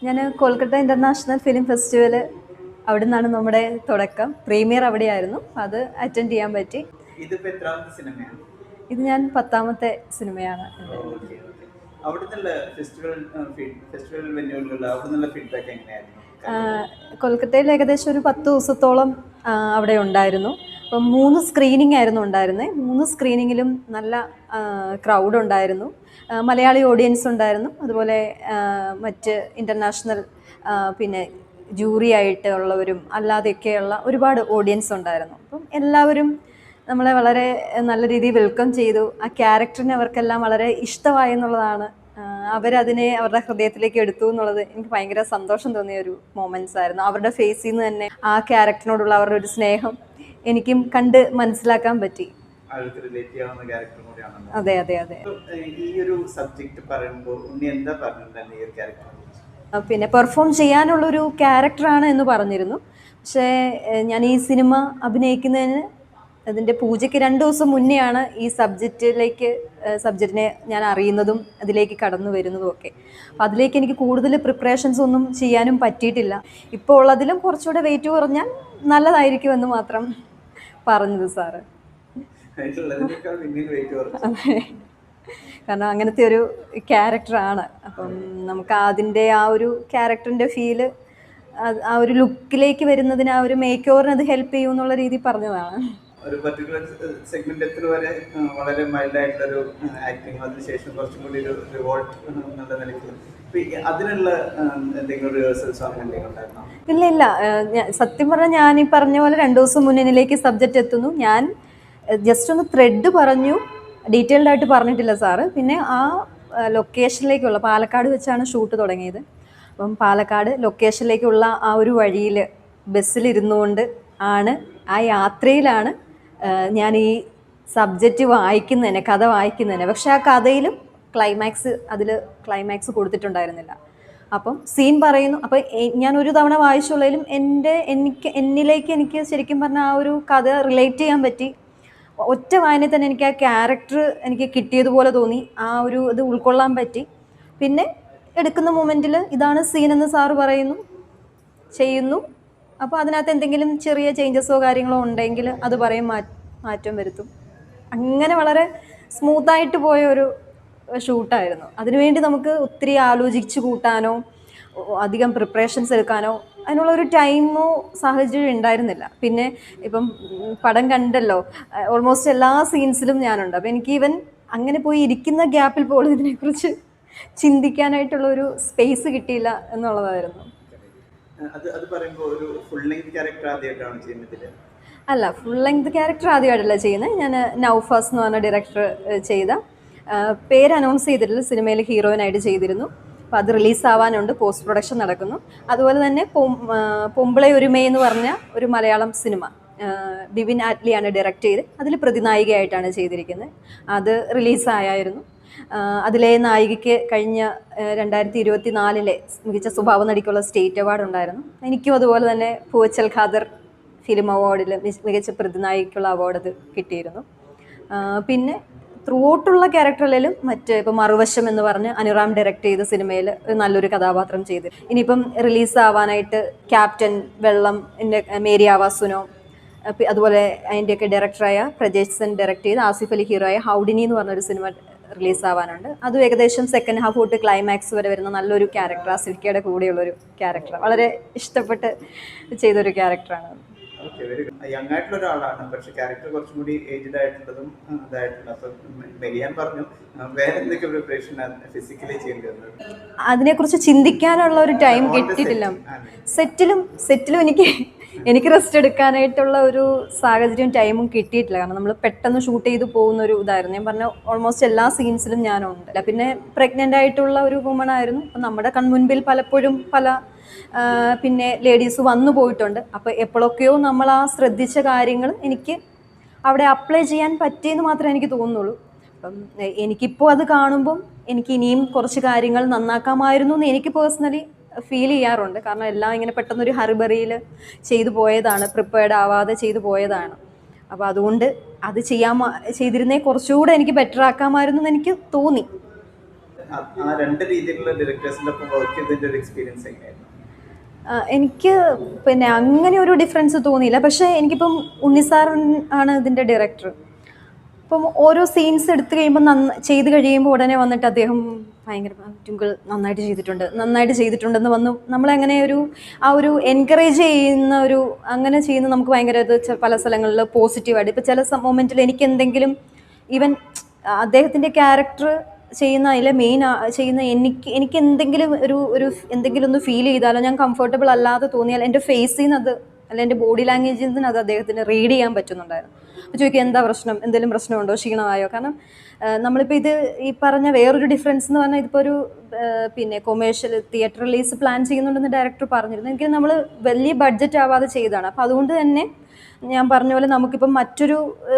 ഞാൻ Kolkata international film festival അവിടെ നിന്നാണ് നമ്മുടെ തുടക്കം. പ്രീമിയർ അവിടെയായിരുന്നു. അത് അറ്റൻഡ് ചെയ്യാൻ പറ്റി. ഇത് ഞാൻ 10ാമത്തെ സിനിമയാണ്. കൊൽക്കത്തയിൽ ഏകദേശം ഒരു 10 ദിവസത്തോളം അവിടെ ഉണ്ടായിരുന്നു. അപ്പം 3 സ്ക്രീനിങ് ആയിരുന്നു ഉണ്ടായിരുന്നത്. 3 സ്ക്രീനിങ്ങിലും നല്ല ക്രൗഡ് ഉണ്ടായിരുന്നു. മലയാളി ഓഡിയൻസ് ഉണ്ടായിരുന്നു. അതുപോലെ മറ്റ് ഇൻ്റർനാഷണൽ പിന്നെ ജൂറി ആയിട്ട് ഉള്ളവരും അല്ലാതെയൊക്കെയുള്ള ഒരുപാട് ഓഡിയൻസ് ഉണ്ടായിരുന്നു. അപ്പം എല്ലാവരും നമ്മളെ വളരെ നല്ല രീതിയിൽ വെൽക്കം ചെയ്തു. ആ ക്യാരക്ടറിനെ അവർക്കെല്ലാം വളരെ ഇഷ്ടമായി എന്നുള്ളതാണ്. അവരതിനെ അവരുടെ ഹൃദയത്തിലേക്ക് എടുത്തു എന്നുള്ളത് എനിക്ക് ഭയങ്കര സന്തോഷം തോന്നിയ ഒരു മൊമെൻറ്റ്സ് ആയിരുന്നു. അവരുടെ ഫേസിൽ നിന്ന് തന്നെ ആ ക്യാരക്ടറിനോടുള്ള അവരുടെ ഒരു സ്നേഹം എനിക്കും കണ്ട് മനസ്സിലാക്കാൻ പറ്റി. അതെ അതെ അതെ. പിന്നെ പെർഫോം ചെയ്യാനുള്ളൊരു ക്യാരക്ടറാണ് എന്ന് പറഞ്ഞിരുന്നു. പക്ഷേ ഞാൻ ഈ സിനിമ അഭിനയിക്കുന്നതിന് അതിൻ്റെ പൂജയ്ക്ക് 2 ദിവസം മുന്നെയാണ് ഈ സബ്ജക്റ്റിനെ ഞാൻ അറിയുന്നതും അതിലേക്ക് കടന്നു വരുന്നതും ഒക്കെ. അപ്പോൾ അതിലേക്ക് എനിക്ക് കൂടുതൽ പ്രിപ്പറേഷൻസ് ഒന്നും ചെയ്യാനും പറ്റിയിട്ടില്ല. ഇപ്പോൾ ഉള്ളതിലും കുറച്ചുകൂടെ വെയിറ്റ് കുറഞ്ഞാൽ നല്ലതായിരിക്കുമെന്ന് മാത്രം പറഞ്ഞത് സാറ്. അതെ, കാരണം അങ്ങനത്തെ ഒരു ക്യാരക്ടറാണ്. അപ്പം നമുക്ക് അതിൻ്റെ ആ ഒരു ക്യാരക്ടറിൻ്റെ ഫീല് ആ ഒരു ലുക്കിലേക്ക് വരുന്നതിന് ആ ഒരു മേക്ക് ഓവറിന് അത് ഹെൽപ്പ് ചെയ്യും എന്നുള്ള രീതിയിൽ പറഞ്ഞതാണ്. ഒരു പർട്ടിക്കുലർ സെഗ്മെന്റ് വരെ വളരെ മൈൽഡ് ആയിട്ടൊരു ആക്ടിങ്, അതിനുശേഷം കുറച്ചും കൂടി ഒരു റിവോൾട്ട് എന്നുള്ള നിലയ്ക്ക് അതിനുള്ള എന്തെങ്കിലും റിഹേഴ്സൽസ് എന്തെങ്കിലും ഉണ്ടായിരുന്നോ? ഇല്ല, സത്യം പറഞ്ഞാൽ ഞാൻ ഈ പറഞ്ഞ പോലെ 2 ദിവസം മുന്നിലേക്ക് സബ്ജക്റ്റ് എത്തുന്നു. ഞാൻ ജസ്റ്റ് ഒന്ന് ത്രെഡ് പറഞ്ഞു, ഡീറ്റെയിൽഡ് ആയിട്ട് പറഞ്ഞിട്ടില്ല സാറ്. പിന്നെ ആ ലൊക്കേഷനിലേക്കുള്ള പാലക്കാട് വെച്ചാണ് ഷൂട്ട് തുടങ്ങിയത്. അപ്പം പാലക്കാട് ലൊക്കേഷനിലേക്കുള്ള ആ ഒരു വഴിയിൽ ബസ്സിലിരുന്നുകൊണ്ട് ആണ്, ആ യാത്രയിലാണ് ഞാൻ ഈ സബ്ജക്റ്റ് വായിക്കുന്നതിനെ, കഥ വായിക്കുന്നതിനെ. പക്ഷെ ആ കഥയിലും ക്ലൈമാക്സ് കൊടുത്തിട്ടുണ്ടായിരുന്നില്ല. അപ്പം സീൻ പറയുന്നു. അപ്പം ഞാൻ ഒരു തവണ വായിച്ചുള്ളതിലും എന്നിലേക്ക് എനിക്ക് ശരിക്കും പറഞ്ഞാൽ ആ ഒരു കഥ റിലേറ്റ് ചെയ്യാൻ പറ്റി. ഒറ്റ വായനയിൽ തന്നെ എനിക്ക് ആ ക്യാരക്ടർ എനിക്ക് കിട്ടിയതുപോലെ തോന്നി. ആ ഒരു ഇത് ഉൾക്കൊള്ളാൻ പറ്റി. പിന്നെ എടുക്കുന്ന മൊമെൻറ്റിൽ ഇതാണ് സീനെന്ന് സാറ് പറയുന്നു, ചെയ്യുന്നു. അപ്പോൾ അതിനകത്ത് എന്തെങ്കിലും ചെറിയ ചേഞ്ചസോ കാര്യങ്ങളോ ഉണ്ടെങ്കിൽ അത് പറയും, മാറ്റം വരുത്തും. അങ്ങനെ വളരെ സ്മൂത്തായിട്ട് പോയ ഒരു ഷൂട്ടായിരുന്നു. അതിനുവേണ്ടി നമുക്ക് ഒത്തിരി ആലോചിച്ച് കൂട്ടാനോ അധികം പ്രിപ്പറേഷൻസ് എടുക്കാനോ അതിനുള്ളൊരു ടൈമോ സാഹചര്യം ഉണ്ടായിരുന്നില്ല. പിന്നെ ഇപ്പം പടം കണ്ടല്ലോ, ഓൾമോസ്റ്റ് എല്ലാ സീൻസിലും ഞാനുണ്ട്. അപ്പോൾ എനിക്ക് ഈവൻ അങ്ങനെ പോയി ഇരിക്കുന്ന ഗ്യാപ്പിൽ പോലും ഇതിനെക്കുറിച്ച് ചിന്തിക്കാനായിട്ടുള്ളൊരു സ്പേസ് കിട്ടിയില്ല എന്നുള്ളതായിരുന്നു. അല്ല, ഫുൾ ലെങ്ത് ക്യാരക്ടർ ആദ്യമായിട്ടല്ല ചെയ്യുന്നത്. ഞാൻ നൗഫാസ് എന്ന് പറഞ്ഞ ഡയറക്ടർ ചെയ്ത, പേര് അനൗൺസ് ചെയ്തിട്ടില്ല, സിനിമയിൽ ഹീറോയിനായിട്ട് ചെയ്തിരുന്നു. അപ്പോൾ അത് റിലീസാവാനുണ്ട്, പോസ്റ്റ് പ്രൊഡക്ഷൻ നടക്കുന്നു. അതുപോലെ തന്നെ പൊമ്പിളെ ഒരുമേ എന്ന് പറഞ്ഞ ഒരു മലയാളം സിനിമ ബിബിൻ ആറ്റ്ലിയാണ് ഡയറക്റ്റ് ചെയ്ത്, അതിൽ പ്രതിനായികയായിട്ടാണ് ചെയ്തിരിക്കുന്നത്. അത് റിലീസായിരുന്നു. അതിലെ നായികയ്ക്ക് കഴിഞ്ഞ 2024 മികച്ച സ്വഭാവ നടിക്കുള്ള സ്റ്റേറ്റ് അവാർഡ് ഉണ്ടായിരുന്നു. എനിക്കും അതുപോലെ തന്നെ പൂവച്ചൽ ഖാദർ ഫിലിം അവാർഡിൽ മികച്ച പ്രതിനായികയ്ക്കുള്ള അവാർഡ് അത് കിട്ടിയിരുന്നു. പിന്നെ ത്രൂ ഔട്ടുള്ള ക്യാരക്ടറിലും ഇപ്പോൾ മറുവശം എന്ന് പറഞ്ഞ് അനുറാം ഡയറക്റ്റ് ചെയ്ത സിനിമയിൽ നല്ലൊരു കഥാപാത്രം ചെയ്ത്, ഇനിയിപ്പം റിലീസാവാനായിട്ട് ക്യാപ്റ്റൻ, വെള്ളം, മേരി ആവാസുനോ, അതുപോലെ അതിൻ്റെയൊക്കെ ഡയറക്ടറായ പ്രജേഷ് സെൻ ഡയറക്റ്റ് ചെയ്ത് ആസിഫ് അലി ഹീറോ ആയ ഹൗഡിനി എന്ന് പറഞ്ഞൊരു സിനിമ റിലീസാവാനുണ്ട്. അതും ഏകദേശം സെക്കൻഡ് ഹാഫ് തൊട്ട് ക്ലൈമാക്സ് വരെ വരുന്ന നല്ലൊരു ക്യാരക്ടർ, സിൽക്കയുടെ കൂടെയുള്ളൊരു ക്യാരക്ടർ. വളരെ ഇഷ്ടപ്പെട്ട് ചെയ്തൊരു ക്യാരക്ടറാണ്. യങ് ആയിട്ടുള്ള ഒരാളാണ്, പക്ഷെ ക്യാരക്ടർ കുറച്ചും കൂടി ഏജ്ഡ് ആയിട്ടുള്ളതും ഇതായിട്ടുള്ള. പറഞ്ഞു വേറെ എന്തൊക്കെ പ്രിപ്പറേഷൻ ഫിസിക്കലി ചെയ്യേണ്ടി വന്നത്? അതിനെക്കുറിച്ച് ചിന്തിക്കാനുള്ള ഒരു ടൈം കിട്ടിയിട്ടില്ല. സെറ്റിലും എനിക്ക് റെസ്റ്റ് എടുക്കാനായിട്ടുള്ള ഒരു സാഹചര്യവും ടൈമും കിട്ടിയിട്ടില്ല. കാരണം നമ്മൾ പെട്ടെന്ന് ഷൂട്ട് ചെയ്ത് പോകുന്ന ഒരു ഇതായിരുന്നു. ഞാൻ പറഞ്ഞ ഓൾമോസ്റ്റ് എല്ലാ സീൻസിലും ഞാനുണ്ട്. പിന്നെ പ്രഗ്നൻ്റ് ആയിട്ടുള്ള ഒരു വുമൺ ആയിരുന്നു. അപ്പം നമ്മുടെ കൺമുൻപിൽ പലപ്പോഴും പിന്നെ ലേഡീസ് വന്നു പോയിട്ടുണ്ട്. അപ്പോൾ എപ്പോഴൊക്കെയോ നമ്മൾ ആ ശ്രദ്ധിച്ച കാര്യങ്ങൾ എനിക്ക് അവിടെ അപ്ലൈ ചെയ്യാൻ പറ്റിയെന്ന് മാത്രമേ എനിക്ക് തോന്നുന്നുള്ളൂ. അപ്പം എനിക്കിപ്പോൾ അത് കാണുമ്പം എനിക്ക് ഇനിയും കുറച്ച് കാര്യങ്ങൾ നന്നാക്കാമായിരുന്നു എന്ന് എനിക്ക് പേഴ്സണലി ഫീൽ ചെയ്യാറുണ്ട്. കാരണം എല്ലാം ഇങ്ങനെ പെട്ടെന്നൊരു ഹറിബറിയിൽ ചെയ്തു പോയതാണ്, പ്രിപ്പയർഡ് ആവാതെ ചെയ്തു പോയതാണ്. അപ്പോൾ അതുകൊണ്ട് അത് ചെയ്തിരുന്നേ കുറച്ചുകൂടെ എനിക്ക് ബെറ്റർ ആക്കാമായിരുന്നു എന്ന് എനിക്ക് തോന്നി. ആ രണ്ട് രീതിയിലുള്ള ഡയറക്ടേഴ്സിന്റെ ഒപ്പം വർക്ക് ചെയ്തതിന്റെ ഒരു എക്സ്പീരിയൻസ് എങ്ങനെയായിരുന്നു? എനിക്ക് പിന്നെ അങ്ങനെ ഒരു ഡിഫറൻസ് തോന്നിയില്ല. പക്ഷേ എനിക്കിപ്പം ഉണ്ണിസാർ ആണ് ഇതിൻ്റെ ഡയറക്ടർ. അപ്പം ഓരോ സീൻസ് എടുത്തു കഴിയുമ്പോൾ ചെയ്ത് കഴിയുമ്പോൾ ഉടനെ വന്നിട്ട് അദ്ദേഹം ഭയങ്കര ട്വിങ്കിൾ നന്നായിട്ട് ചെയ്തിട്ടുണ്ടെന്ന് വന്നു നമ്മളങ്ങനെ ആ ഒരു എൻകറേജ് ചെയ്യുന്ന അങ്ങനെ ചെയ്യുന്ന നമുക്ക് ഭയങ്കര പല സ്ഥലങ്ങളിൽ പോസിറ്റീവായിട്ട്. ഇപ്പോൾ ചില മൊമെൻറ്റിൽ എനിക്ക് എന്തെങ്കിലും ഈവൻ അദ്ദേഹത്തിൻ്റെ ക്യാരക്ടർ ചെയ്യുന്ന അതിലെ മെയിൻ ചെയ്യുന്ന എനിക്ക് എന്തെങ്കിലും എന്തെങ്കിലും ഒന്ന് ഫീൽ ചെയ്താലോ, ഞാൻ കംഫർട്ടബിൾ അല്ലാതെ തോന്നിയാൽ എൻ്റെ ഫേസിൽ നിന്ന് അത് അല്ല എൻ്റെ ബോഡി ലാംഗ്വേജിൽ നിന്ന് അത് അദ്ദേഹത്തിന് റീഡ് ചെയ്യാൻ പറ്റുന്നുണ്ടായിരുന്നു. അപ്പോൾ ചോദിക്കുക എന്താ പ്രശ്നം, എന്തെങ്കിലും പ്രശ്നമുണ്ടോ, ക്ഷീണമായോ? കാരണം നമ്മളിപ്പോൾ ഈ പറഞ്ഞ വേറൊരു ഡിഫറൻസ് എന്ന് പറഞ്ഞാൽ ഇതിപ്പോൾ പിന്നെ കൊമേഴ്ഷ്യൽ തിയേറ്റർ റിലീസ് പ്ലാൻ ചെയ്യുന്നുണ്ടെന്ന് ഡയറക്ടർ പറഞ്ഞിരുന്നു. എനിക്ക് നമ്മൾ വലിയ ബഡ്ജറ്റ് ആവാതെ ചെയ്തതാണ്. അപ്പോൾ അതുകൊണ്ട് തന്നെ ഞാൻ പറഞ്ഞ പോലെ നമുക്കിപ്പം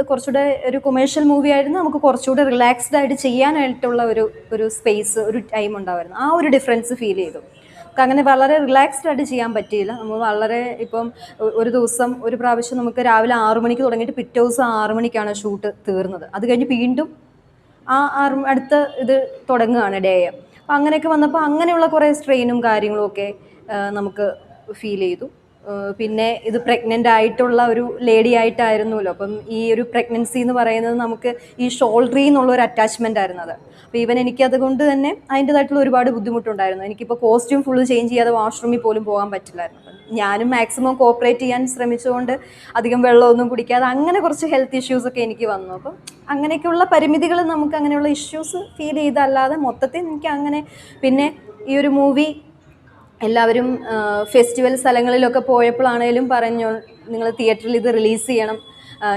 കുറച്ചുകൂടെ ഒരു കൊമേഴ്ഷ്യൽ മൂവി ആയിരുന്നു, നമുക്ക് കുറച്ചുകൂടെ റിലാക്സ്ഡ് ആയിട്ട് ചെയ്യാനായിട്ടുള്ള ഒരു സ്പേസ്, ഒരു ടൈം ഉണ്ടായിരുന്നു. ആ ഒരു ഡിഫറൻസ് ഫീൽ ചെയ്തു. അങ്ങനെ വളരെ റിലാക്സ്ഡ് ആയിട്ട് ചെയ്യാൻ പറ്റിയില്ല. നമ്മൾ വളരെ ഇപ്പം ഒരു ദിവസം ഒരു പ്രാവശ്യം നമുക്ക് രാവിലെ 6 മണിക്ക് തുടങ്ങിയിട്ട് പിറ്റേ ദിവസം 6 മണിക്കാണ് ഷൂട്ട് തീർന്നത്. അത് കഴിഞ്ഞ് വീണ്ടും അടുത്ത ഇത് തുടങ്ങുകയാണ് ഡേ. അപ്പം അങ്ങനെയൊക്കെ വന്നപ്പോൾ അങ്ങനെയുള്ള കുറേ സ്ട്രെയിനും കാര്യങ്ങളും ഒക്കെ നമുക്ക് ഫീൽ ചെയ്തു. പിന്നെ ഇത് പ്രഗ്നൻ്റ് ആയിട്ടുള്ള ഒരു ലേഡി ആയിട്ടായിരുന്നല്ലോ. അപ്പം ഈ ഒരു പ്രഗ്നൻസി എന്ന് പറയുന്നത് നമുക്ക് ഈ ഷോൾഡറിൽ നിന്നുള്ള ഒരു അറ്റാച്ച്മെൻ്റ് ആയിരുന്നു അത്. അപ്പോൾ ഈവൻ എനിക്കതുകൊണ്ട് തന്നെ അതിൻ്റേതായിട്ടുള്ള ഒരുപാട് ബുദ്ധിമുട്ടുണ്ടായിരുന്നു. എനിക്കിപ്പോൾ കോസ്റ്റ്യൂം ഫുള്ള് ചേഞ്ച് ചെയ്യാതെ വാഷ്റൂമിൽ പോലും പോകാൻ പറ്റില്ലായിരുന്നു. അപ്പം ഞാനും മാക്സിമം കോപ്പറേറ്റ് ചെയ്യാൻ ശ്രമിച്ചുകൊണ്ട് അധികം വെള്ളമൊന്നും കുടിക്കാതെ അങ്ങനെ കുറച്ച് ഹെൽത്ത് ഇഷ്യൂസൊക്കെ എനിക്ക് വന്നു. അപ്പം അങ്ങനെയൊക്കെയുള്ള പരിമിതികൾ നമുക്ക് അങ്ങനെയുള്ള ഇഷ്യൂസ് ഫീൽ ചെയ്തല്ലാതെ മൊത്തത്തിൽ എനിക്ക് അങ്ങനെ. പിന്നെ ഈ ഒരു മൂവി എല്ലാവരും ഫെസ്റ്റിവൽ സ്ഥലങ്ങളിലൊക്കെ പോയപ്പോഴാണേലും പറഞ്ഞു നിങ്ങൾ തിയേറ്ററിൽ ഇത് റിലീസ് ചെയ്യണം,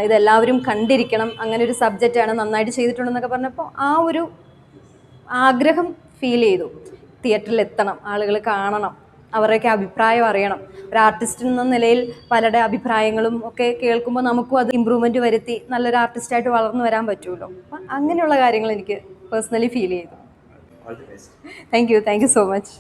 ഇതെല്ലാവരും കണ്ടിരിക്കണം, അങ്ങനെ ഒരു സബ്ജക്റ്റാണ്, നന്നായിട്ട് ചെയ്തിട്ടുണ്ടെന്നൊക്കെ പറഞ്ഞപ്പോൾ ആ ഒരു ആഗ്രഹം ഫീൽ ചെയ്തു. തിയേറ്ററിൽ എത്തണം, ആളുകൾ കാണണം, അവരുടെയൊക്കെ അഭിപ്രായം അറിയണം. ഒരു ആർട്ടിസ്റ്റ് എന്ന നിലയിൽ പലരുടെ അഭിപ്രായങ്ങളും ഒക്കെ കേൾക്കുമ്പോൾ നമുക്കും അത് ഇമ്പ്രൂവ്മെൻറ്റ് വരുത്തി നല്ലൊരു ആർട്ടിസ്റ്റായിട്ട് വളർന്നു വരാൻ പറ്റുമല്ലോ. അപ്പം അങ്ങനെയുള്ള കാര്യങ്ങൾ എനിക്ക് പേഴ്സണലി ഫീൽ ചെയ്തു. Thank you so much.